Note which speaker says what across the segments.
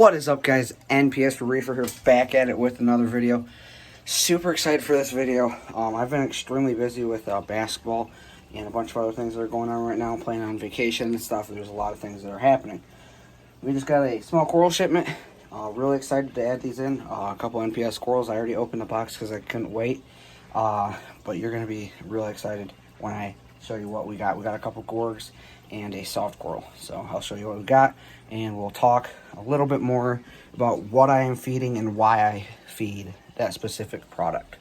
Speaker 1: What is up, guys? NPS Reefer here, back at it with another video. Super excited for this video. I've been extremely busy with basketball and a bunch of other things that are going on right now. I'm playing on vacation and stuff. There's a lot of things that are happening. We just got a small coral shipment. Really excited to add these in. A couple NPS corals. I already opened the box because I couldn't wait. But you're going to be really excited when I show you what we got. We got a couple gorgs and a soft coral. So I'll show you what we got, and we'll talk a little bit more about what I am feeding and why I feed that specific product.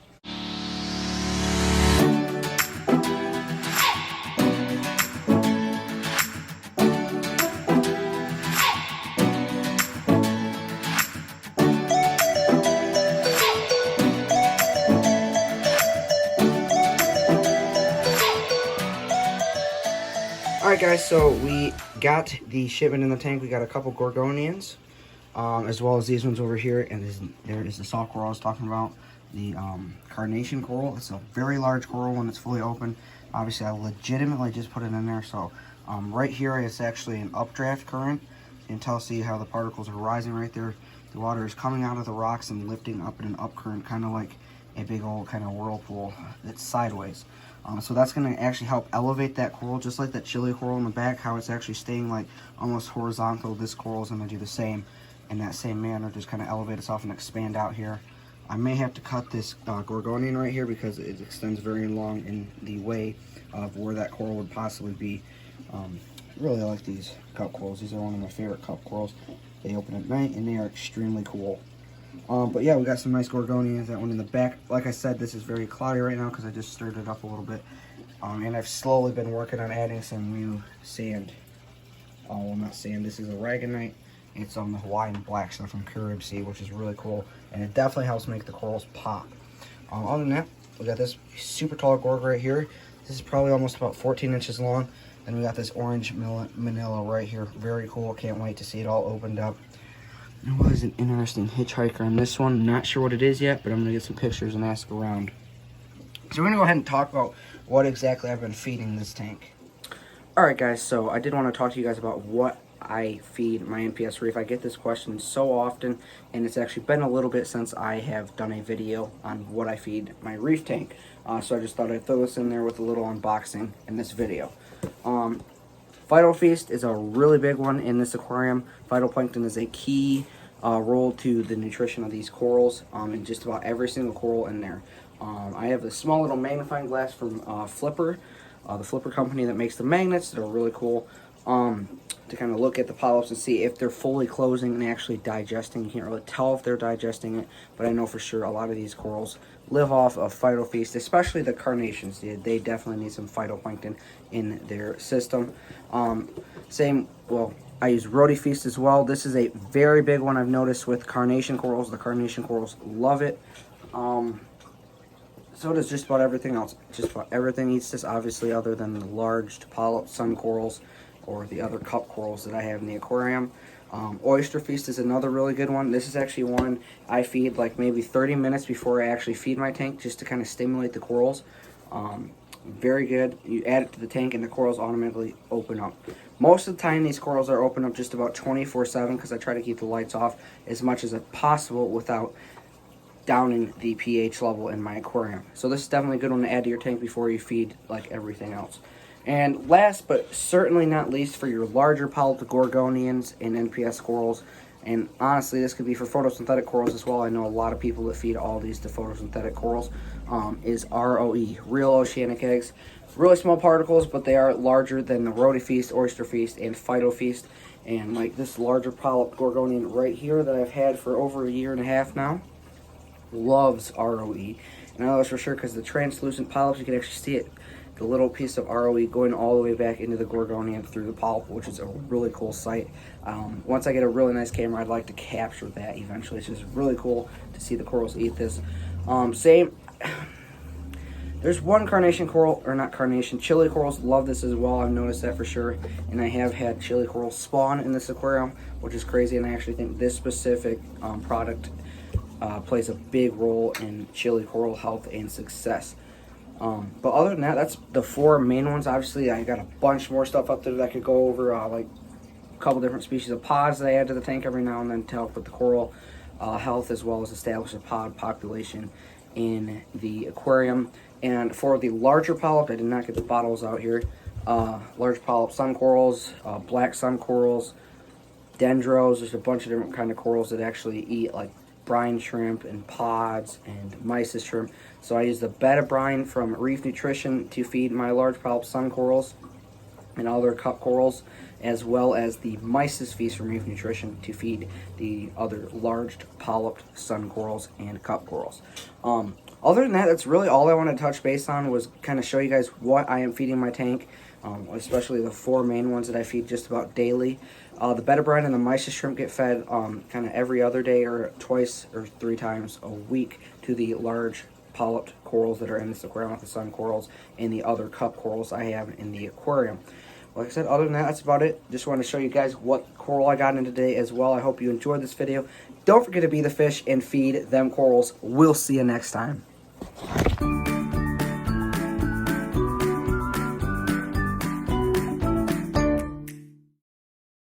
Speaker 1: Alright guys, so we got the shipment in the tank. We got a couple gorgonians, as well as these ones over here, and there is the soft coral I was talking about, the carnation coral. It's a very large coral when it's fully open. Obviously I legitimately just put it in there, so right here it's actually an updraft current. You can see how the particles are rising right there. The water is coming out of the rocks and lifting up in an up current, kind of like a big old kind of whirlpool that's sideways. So that's going to actually help elevate that coral, just like that chili coral in the back, how it's actually staying like almost horizontal. This coral is going to do the same in that same manner, just kind of elevate itself and expand out here. I may have to cut this gorgonian right here because it extends very long in the way of where that coral would possibly be. Really like these cup corals. These are one of my favorite cup corals. They open at night and they are extremely cool. But yeah, we got some nice gorgonians. That one in the back. Like I said, this is very cloudy right now because I just stirred it up a little bit. And I've slowly been working on adding some new sand. Well, not sand. This is aragonite. It's on the Hawaiian black stuff from Carib Sea, which is really cool. And it definitely helps make the corals pop. Other than that, we got this super tall gorg right here. This is probably almost about 14 inches long. And we got this orange manila right here. Very cool. Can't wait to see it all opened up. There was an interesting hitchhiker on this one. Not sure what it is yet, but I'm going to get some pictures and ask around. So we're going to go ahead and talk about what exactly I've been feeding this tank. Alright guys, so I did want to talk to you guys about what I feed my NPS reef. I get this question so often, and it's actually been a little bit since I have done a video on what I feed my reef tank. So I just thought I'd throw this in there with a little unboxing in this video. Phytofeast is a really big one in this aquarium. Phytoplankton is a key role to the nutrition of these corals, and just about every single coral in there. I have a small little magnifying glass from Flipper, the Flipper company that makes the magnets. They're really cool, to kind of look at the polyps and see if they're fully closing and actually digesting. You can't really tell if they're digesting it, but I know for sure a lot of these corals live off of Phytofeast, especially the carnations. They definitely need some phytoplankton in their system. I use Rotifeast as well. This is a very big one I've noticed with carnation corals. The carnation corals love it. So does just about everything else. Just about everything eats this, obviously, other than the large polyp sun corals or the other cup corals that I have in the aquarium. Oyster Feast is another really good one. This is actually one I feed like maybe 30 minutes before I actually feed my tank, just to kind of stimulate the corals. Very good. You add it to the tank and the corals automatically open up. Most of the time these corals are open up just about 24/7 because I try to keep the lights off as much as possible without downing the pH level in my aquarium. So this is definitely a good one to add to your tank before you feed like everything else. And last but certainly not least, for your larger polyp gorgonians and NPS corals, and honestly this could be for photosynthetic corals as well. I know a lot of people that feed all these to photosynthetic corals, is ROE, real oceanic eggs. Really small particles, but they are larger than the Rotifeast, Oyster Feast, and Phytofeast. And like this larger polyp gorgonian right here that I've had for over a year and a half now, loves ROE. And I know this for sure because the translucent polyps, you can actually see it, the little piece of ROE going all the way back into the gorgonian through the polyp, which is a really cool sight. Once I get a really nice camera, I'd like to capture that eventually. It's just really cool to see the corals eat this. There's one carnation coral, or not carnation, chili corals love this as well. I've noticed that for sure. And I have had chili corals spawn in this aquarium, which is crazy. And I actually think this specific product plays a big role in chili coral health and success. But other than that, that's the four main ones. Obviously, I got a bunch more stuff up there that I could go over, like couple different species of pods that I add to the tank every now and then to help with the coral health, as well as establish a pod population in the aquarium. And for the larger polyp, I did not get the bottles out here. Large polyp sun corals, black sun corals, dendros. There's a bunch of different kind of corals that actually eat like brine shrimp and pods and mysis shrimp. So I use the betta brine from Reef Nutrition to feed my large polyp sun corals and other cup corals, as well as the mysis feast from Reef Nutrition to feed the other large polyp sun corals and cup corals. Other than that, that's really all I wanted to touch base on, was kind of show you guys what I am feeding my tank, especially the 4 main ones that I feed just about daily. The betta brine and the mysis shrimp get fed kind of every other day or twice or 3 times a week to the large polyp corals that are in this aquarium with the sun corals and the other cup corals I have in the aquarium. Like I said, other than that, that's about it. Just wanted to show you guys what coral I got in today as well. I hope you enjoyed this video. Don't forget to be the fish and feed them corals. We'll see you next time.